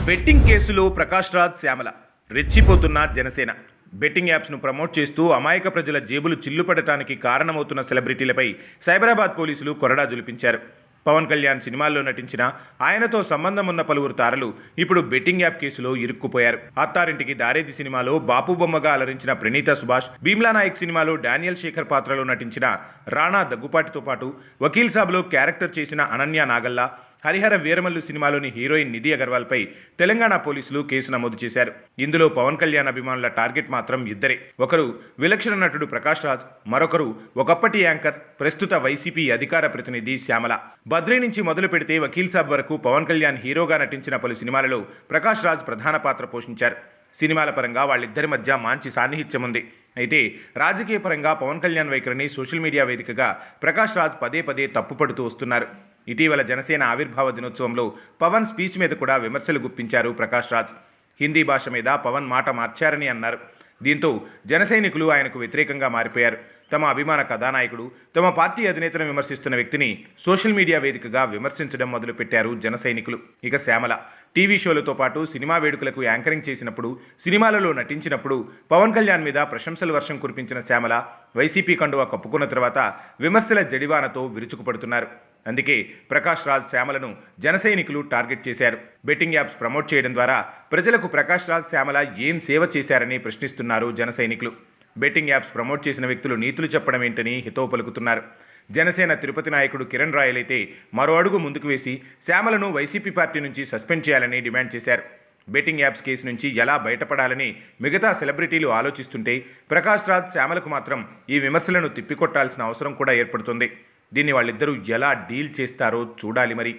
Betting కేసులో Prakash Raj Shyamala రెచ్చిపోతున్న Janasena. Betting యాప్స్ను promote చేస్తూ అమాయక ప్రజల జేబులు చిల్లుపడటానికి కారణమవుతున్న సెలబ్రిటీలపై సైబరాబాద్ పోలీసులు కొరడా జులిపించారు. పవన్ కళ్యాణ్ సినిమాల్లో నటించిన ఆయనతో సంబంధం ఉన్న పలువురు తారలు ఇప్పుడు బెట్టింగ్ యాప్ కేసులో ఇరుక్కుపోయారు. అత్తారింటికి దారేది సినిమాలో బాపు బొమ్మగా అలరించిన ప్రణీత సుభాష్, భీమ్లా నాయక్ సినిమాలో డానియల్ శేఖర్ పాత్రలో నటించిన రాణా దగ్గుపాటితో పాటు వకీల్ సాబ్లో క్యారెక్టర్ చేసిన అనన్య నాగల్లా, హరిహర వీరమల్లు సినిమాలోని హీరోయిన్ నిధి అగర్వాల్పై తెలంగాణ పోలీసులు కేసు నమోదు చేశారు. ఇందులో పవన్ కళ్యాణ్ అభిమానుల టార్గెట్ మాత్రం ఇద్దరే. ఒకరు విలక్షణ నటుడు ప్రకాష్ రాజ్, మరొకరు ఒకప్పటి యాంకర్, ప్రస్తుత వైసీపీ అధికార ప్రతినిధి శ్యామల. బద్రీ నుంచి మొదలు పెడితే వకీల్ సాబ్ వరకు పవన్ కళ్యాణ్ హీరోగా నటించిన పలు సినిమాలలో ప్రకాష్ రాజ్ ప్రధాన పాత్ర పోషించారు. సినిమాల పరంగా వాళ్ళిద్దరి మధ్య మంచి సాన్నిహిత్యం ఉంది. అయితే రాజకీయ పరంగా పవన్ కళ్యాణ్ వైఖరిని సోషల్ మీడియా వేదికగా ప్రకాష్ రాజ్ పదే పదే తప్పుపడుతూ వస్తున్నారు. ఇటీవల జనసేన ఆవిర్భావ దినోత్సవంలో పవన్ స్పీచ్ మీద కూడా విమర్శలు గుప్పించారు ప్రకాష్ రాజ్. హిందీ భాష మీద పవన్ మాట మార్చారని అన్నారు. దీంతో జన సైనికులు ఆయనకు వ్యతిరేకంగా మారిపోయారు. తమ అభిమాన కథానాయకుడు, తమ పార్టీ అధినేతను విమర్శిస్తున్న వ్యక్తిని సోషల్ మీడియా వేదికగా విమర్శించడం మొదలుపెట్టారు జన సైనికులు. ఇక శ్యామల టీవీ షోలతో పాటు సినిమా వేడుకలకు యాంకరింగ్ చేసినప్పుడు, సినిమాలలో నటించినప్పుడు పవన్ కళ్యాణ్ మీద ప్రశంసల వర్షం కురిపించిన శ్యామల వైసీపీ కండువా కప్పుకున్న తర్వాత విమర్శల జడివానతో విరుచుకుపడుతున్నారు. అందుకే ప్రకాష్ రాజ్ శ్యామలను జన సైనికులు టార్గెట్ చేశారు. బెట్టింగ్ యాప్స్ ప్రమోట్ చేయడం ద్వారా ప్రజలకు ప్రకాష్ రాజ్ శ్యామల ఏం సేవ చేశారని ప్రశ్నిస్తున్నారు జన సైనికులు. బెట్టింగ్ యాప్స్ ప్రమోట్ చేసిన వ్యక్తులు నీతులు చెప్పడం ఏంటని హితవు పలుకుతున్నారు. జనసేన తిరుపతి నాయకుడు కిరణ్ రాయల్ అయితే మరో అడుగు ముందుకు వేసి శ్యామలను వైసీపీ పార్టీ నుంచి సస్పెండ్ చేయాలని డిమాండ్ చేశారు. బెట్టింగ్ యాప్స్ కేసు నుంచి ఎలా బయటపడాలని మిగతా సెలబ్రిటీలు ఆలోచిస్తుంటే ప్రకాష్ రాజ్ శ్యామలకు మాత్రం ఈ విమర్శలను తిప్పికొట్టాల్సిన అవసరం కూడా ఏర్పడుతుంది. దీన్ని వాళ్ళిద్దరూ ఎలా డీల్ చేస్తారో చూడాలి మరి.